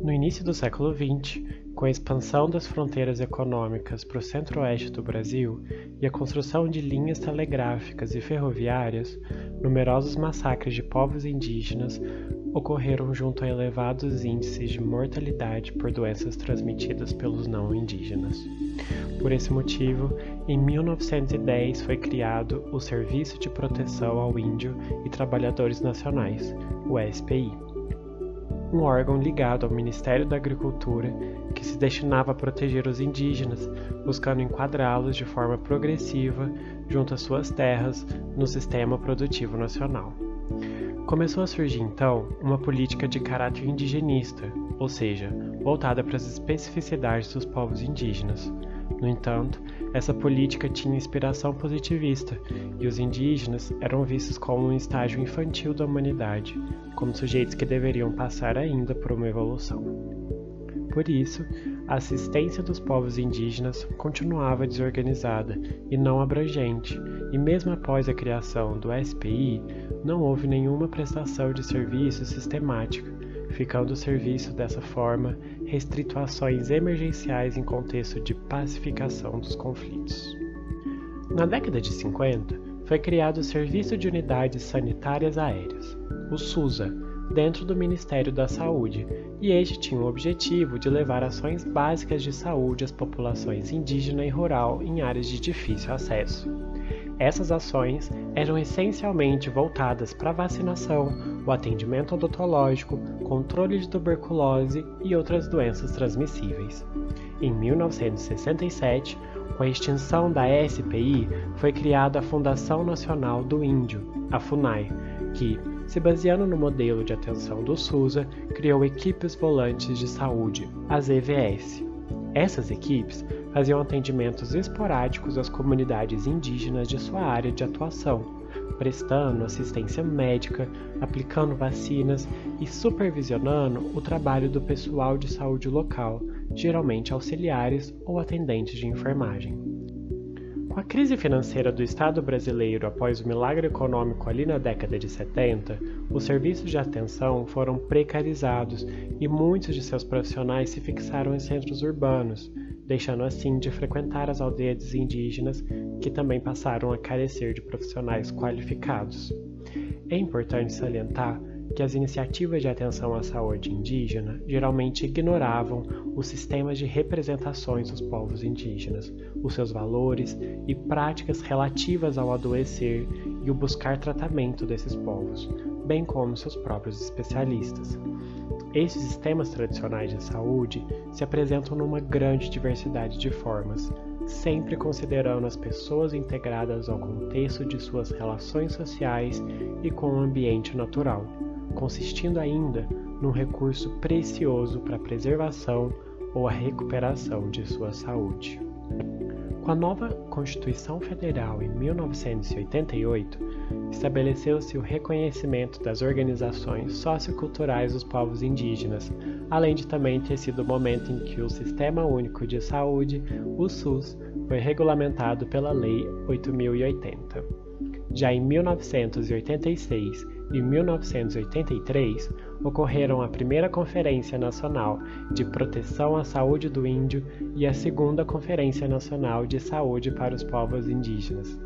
No início do século XX, com a expansão das fronteiras econômicas para o centro-oeste do Brasil e a construção de linhas telegráficas e ferroviárias, numerosos massacres de povos indígenas ocorreram junto a elevados índices de mortalidade por doenças transmitidas pelos não-indígenas. Por esse motivo, em 1910 foi criado o Serviço de Proteção ao Índio e Trabalhadores Nacionais, o SPI, um órgão ligado ao Ministério da Agricultura que se destinava a proteger os indígenas, buscando enquadrá-los de forma progressiva junto às suas terras no sistema produtivo nacional. Começou a surgir então uma política de caráter indigenista, ou seja, voltada para as especificidades dos povos indígenas. No entanto, essa política tinha inspiração positivista e os indígenas eram vistos como um estágio infantil da humanidade, como sujeitos que deveriam passar ainda por uma evolução. Por isso, a assistência dos povos indígenas continuava desorganizada e não abrangente, e mesmo após a criação do SPI, não houve nenhuma prestação de serviço sistemática, ficando o serviço dessa forma restrito a ações emergenciais em contexto de pacificação dos conflitos. Na década de 50, foi criado o Serviço de Unidades Sanitárias Aéreas, o SUSA, dentro do Ministério da Saúde, e este tinha o objetivo de levar ações básicas de saúde às populações indígena e rural em áreas de difícil acesso. Essas ações eram essencialmente voltadas para a vacinação, o atendimento odontológico, controle de tuberculose e outras doenças transmissíveis. Em 1967, com a extinção da SPI, foi criada a Fundação Nacional do Índio, a FUNAI, que, se baseando no modelo de atenção do SUSA, criou equipes volantes de saúde, as EVS. Essas equipes faziam atendimentos esporádicos às comunidades indígenas de sua área de atuação, prestando assistência médica, aplicando vacinas e supervisionando o trabalho do pessoal de saúde local, geralmente auxiliares ou atendentes de enfermagem. Com a crise financeira do Estado brasileiro após o milagre econômico ali na década de 70, os serviços de atenção foram precarizados e muitos de seus profissionais se fixaram em centros urbanos, deixando assim de frequentar as aldeias indígenas, que também passaram a carecer de profissionais qualificados. É importante salientar que as iniciativas de atenção à saúde indígena geralmente ignoravam os sistemas de representações dos povos indígenas, os seus valores e práticas relativas ao adoecer e o buscar tratamento desses povos, bem como seus próprios especialistas. Esses sistemas tradicionais de saúde se apresentam numa grande diversidade de formas, sempre considerando as pessoas integradas ao contexto de suas relações sociais e com o ambiente natural, consistindo ainda num recurso precioso para a preservação ou a recuperação de sua saúde. Com a nova Constituição Federal em 1988, estabeleceu-se o reconhecimento das organizações socioculturais dos povos indígenas, além de também ter sido o momento em que o Sistema Único de Saúde, o SUS, foi regulamentado pela Lei 8.080. Já em 1986 e 1983, ocorreram a primeira Conferência Nacional de Proteção à Saúde do Índio e a segunda Conferência Nacional de Saúde para os Povos Indígenas.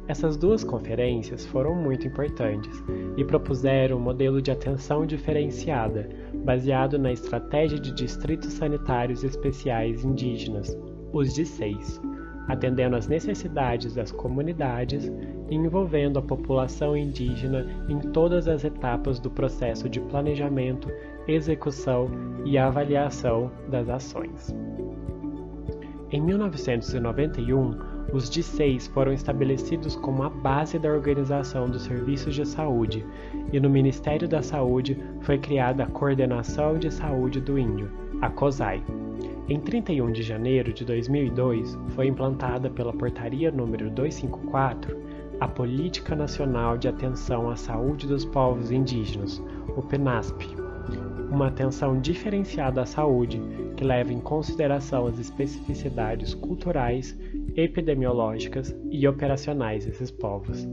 Essas duas conferências foram muito importantes e propuseram um modelo de atenção diferenciada, baseado na Estratégia de Distritos Sanitários Especiais Indígenas, os DISEIs, atendendo às necessidades das comunidades e envolvendo a população indígena em todas as etapas do processo de planejamento, execução e avaliação das ações. Em 1991, os DISEIs foram estabelecidos como a base da organização dos serviços de saúde e no Ministério da Saúde foi criada a Coordenação de Saúde do Índio, a COSAI. Em 31 de janeiro de 2002, foi implantada pela Portaria número 254 a Política Nacional de Atenção à Saúde dos Povos Indígenas, o PNASP, uma atenção diferenciada à saúde que leva em consideração as especificidades culturais, epidemiológicas e operacionais desses povos.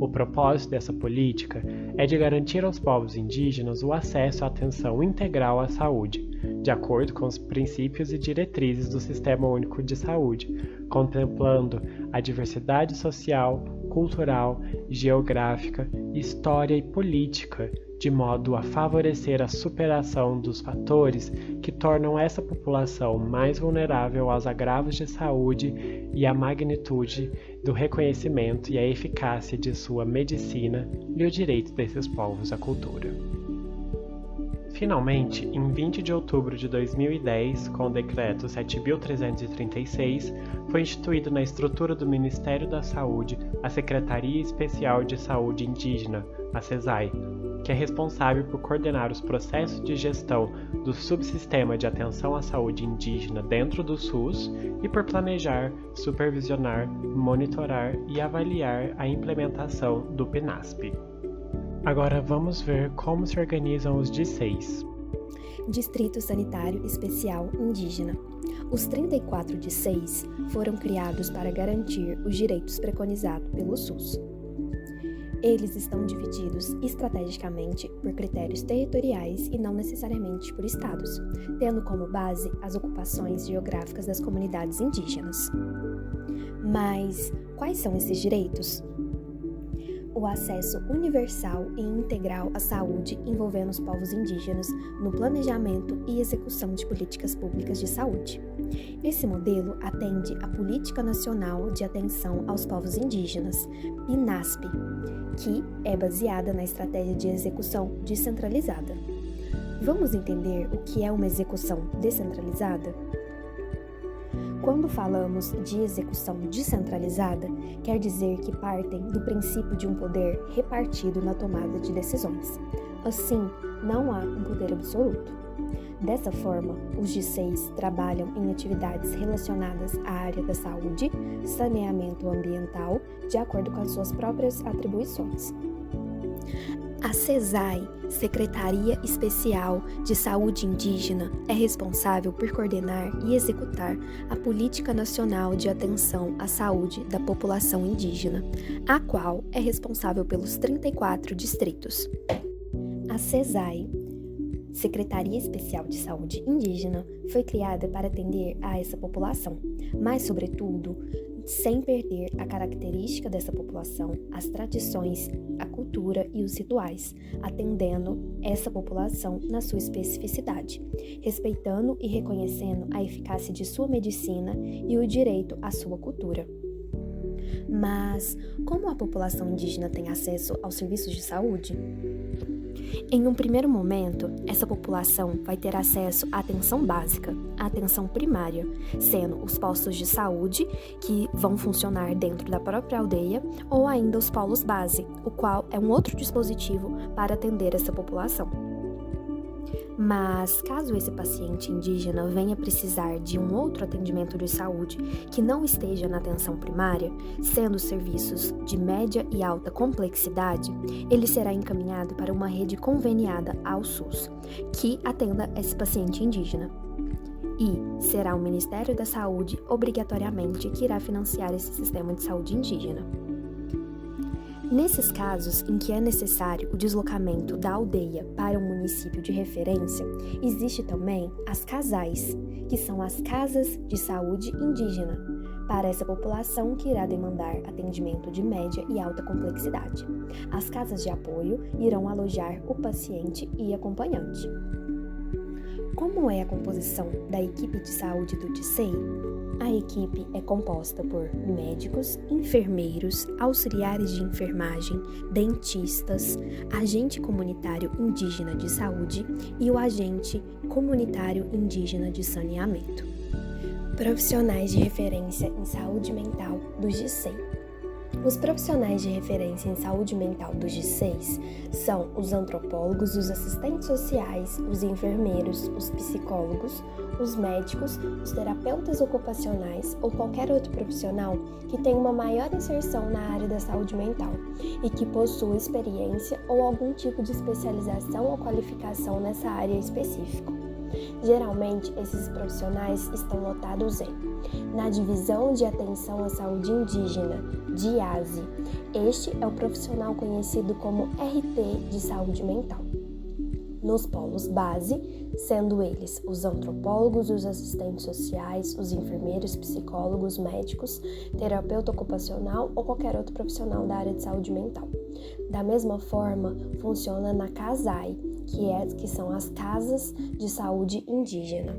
O propósito dessa política é de garantir aos povos indígenas o acesso à atenção integral à saúde, de acordo com os princípios e diretrizes do Sistema Único de Saúde, contemplando a diversidade social, cultural, geográfica, história e política, de modo a favorecer a superação dos fatores que tornam essa população mais vulnerável aos agravos de saúde e a magnitude do reconhecimento e a eficácia de sua medicina e o direito desses povos à cultura. Finalmente, em 20 de outubro de 2010, com o Decreto 7.336, foi instituído na estrutura do Ministério da Saúde a Secretaria Especial de Saúde Indígena, a SESAI, que é responsável por coordenar os processos de gestão do subsistema de atenção à saúde indígena dentro do SUS e por planejar, supervisionar, monitorar e avaliar a implementação do PNASP. Agora vamos ver como se organizam os DICEIs. Distrito Sanitário Especial Indígena. Os 34 DICEIs foram criados para garantir os direitos preconizados pelo SUS. Eles estão divididos estrategicamente por critérios territoriais e não necessariamente por estados, tendo como base as ocupações geográficas das comunidades indígenas. Mas quais são esses direitos? O acesso universal e integral à saúde envolvendo os povos indígenas no planejamento e execução de políticas públicas de saúde. Esse modelo atende à Política Nacional de Atenção aos Povos Indígenas, PNASP, que é baseada na Estratégia de Execução Descentralizada. Vamos entender o que é uma execução descentralizada? Quando falamos de execução descentralizada, quer dizer que partem do princípio de um poder repartido na tomada de decisões. Assim, não há um poder absoluto. Dessa forma, os DICEIs trabalham em atividades relacionadas à área da saúde, saneamento ambiental, de acordo com as suas próprias atribuições. A SESAI, Secretaria Especial de Saúde Indígena, é responsável por coordenar e executar a Política Nacional de Atenção à Saúde da População Indígena, a qual é responsável pelos 34 distritos. A SESAI, Secretaria Especial de Saúde Indígena, foi criada para atender a essa população, mas, sobretudo, sem perder a característica dessa população, as tradições, a cultura e os rituais, atendendo essa população na sua especificidade, respeitando e reconhecendo a eficácia de sua medicina e o direito à sua cultura. Mas como a população indígena tem acesso aos serviços de saúde? Em um primeiro momento, essa população vai ter acesso à atenção básica, à atenção primária, sendo os postos de saúde, que vão funcionar dentro da própria aldeia, ou ainda os polos base, o qual é um outro dispositivo para atender essa população. Mas, caso esse paciente indígena venha precisar de um outro atendimento de saúde que não esteja na atenção primária, sendo serviços de média e alta complexidade, ele será encaminhado para uma rede conveniada ao SUS, que atenda esse paciente indígena. E será o Ministério da Saúde, obrigatoriamente, que irá financiar esse sistema de saúde indígena. Nesses casos em que é necessário o deslocamento da aldeia para um município de referência, existe também as CASAIs, que são as Casas de Saúde Indígena, para essa população que irá demandar atendimento de média e alta complexidade. As casas de apoio irão alojar o paciente e acompanhante. Como é a composição da equipe de saúde do DICEI? A equipe é composta por médicos, enfermeiros, auxiliares de enfermagem, dentistas, agente comunitário indígena de saúde e o agente comunitário indígena de saneamento. Profissionais de referência em saúde mental do DICEI. Os profissionais de referência em saúde mental dos DICEIs são os antropólogos, os assistentes sociais, os enfermeiros, os psicólogos, os médicos, os terapeutas ocupacionais ou qualquer outro profissional que tenha uma maior inserção na área da saúde mental e que possua experiência ou algum tipo de especialização ou qualificação nessa área específica. Geralmente, esses profissionais estão lotados na Divisão de Atenção à Saúde Indígena, DIASE. Este é o profissional conhecido como RT de Saúde Mental. Nos polos base, sendo eles os antropólogos, os assistentes sociais, os enfermeiros, psicólogos, médicos, terapeuta ocupacional ou qualquer outro profissional da área de saúde mental. Da mesma forma, funciona na CASAI, que são as Casas de Saúde Indígena.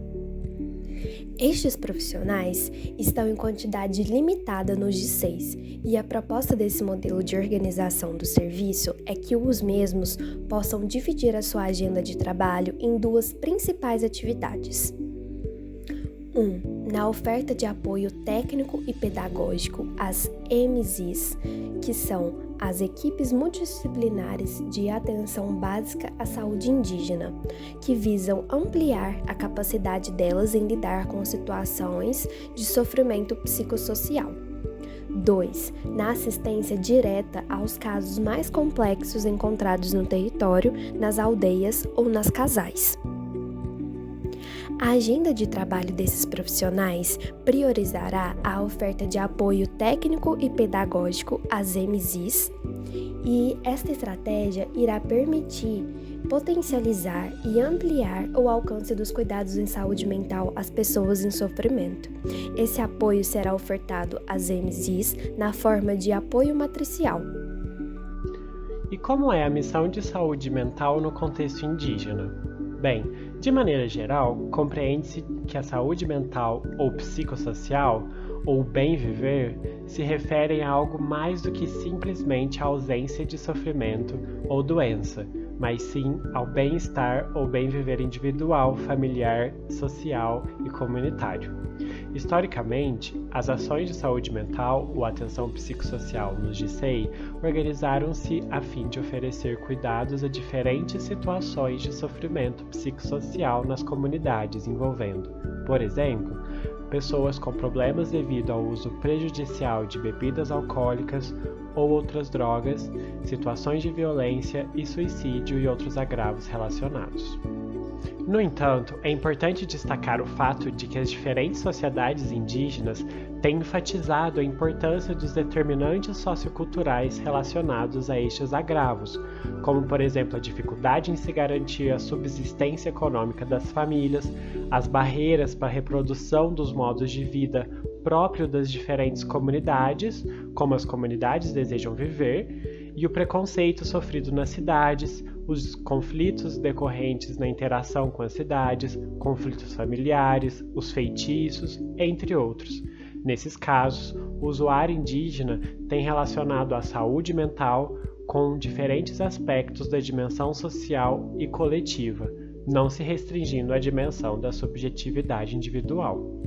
Estes profissionais estão em quantidade limitada nos DICEIs e a proposta desse modelo de organização do serviço é que os mesmos possam dividir a sua agenda de trabalho em duas principais atividades. 1. Na oferta de apoio técnico e pedagógico às EMSIs, que são as equipes multidisciplinares de atenção básica à saúde indígena, que visam ampliar a capacidade delas em lidar com situações de sofrimento psicossocial. 2. Na assistência direta aos casos mais complexos encontrados no território, nas aldeias ou nas casais. A agenda de trabalho desses profissionais priorizará a oferta de apoio técnico e pedagógico às EMSIs, e esta estratégia irá permitir potencializar e ampliar o alcance dos cuidados em saúde mental às pessoas em sofrimento. Esse apoio será ofertado às EMSIs na forma de apoio matricial. E como é a missão de saúde mental no contexto indígena? Bem, de maneira geral, compreende-se que a saúde mental ou psicossocial, ou bem viver, se referem a algo mais do que simplesmente a ausência de sofrimento ou doença, mas sim ao bem-estar ou bem viver individual, familiar, social e comunitário. Historicamente, as ações de saúde mental ou atenção psicossocial nos DICEI organizaram-se a fim de oferecer cuidados a diferentes situações de sofrimento psicossocial nas comunidades envolvendo, por exemplo, pessoas com problemas devido ao uso prejudicial de bebidas alcoólicas ou outras drogas, situações de violência e suicídio e outros agravos relacionados. No entanto, é importante destacar o fato de que as diferentes sociedades indígenas têm enfatizado a importância dos determinantes socioculturais relacionados a estes agravos, como, por exemplo, a dificuldade em se garantir a subsistência econômica das famílias, as barreiras para a reprodução dos modos de vida próprio das diferentes comunidades, como as comunidades desejam viver, e o preconceito sofrido nas cidades, os conflitos decorrentes na interação com as cidades, conflitos familiares, os feitiços, entre outros. Nesses casos, o usuário indígena tem relacionado a saúde mental com diferentes aspectos da dimensão social e coletiva, não se restringindo à dimensão da subjetividade individual.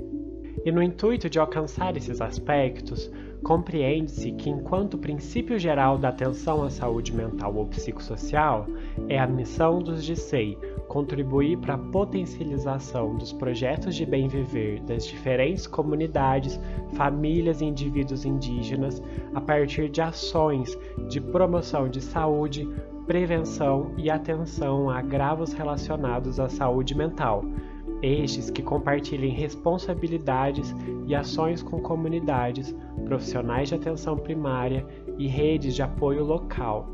E no intuito de alcançar esses aspectos, compreende-se que, enquanto princípio geral da atenção à saúde mental ou psicossocial, é a missão dos DICEI contribuir para a potencialização dos projetos de bem viver das diferentes comunidades, famílias e indivíduos indígenas a partir de ações de promoção de saúde, prevenção e atenção a agravos relacionados à saúde mental, estes que compartilhem responsabilidades e ações com comunidades, profissionais de atenção primária e redes de apoio local.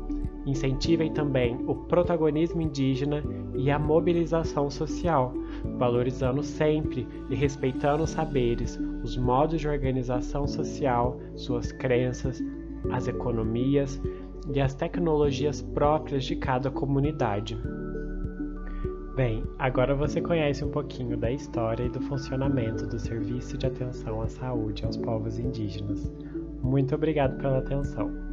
Incentivem também o protagonismo indígena e a mobilização social, valorizando sempre e respeitando os saberes, os modos de organização social, suas crenças, as economias e as tecnologias próprias de cada comunidade. Bem, agora você conhece um pouquinho da história e do funcionamento do Serviço de Atenção à Saúde aos Povos Indígenas. Muito obrigado pela atenção.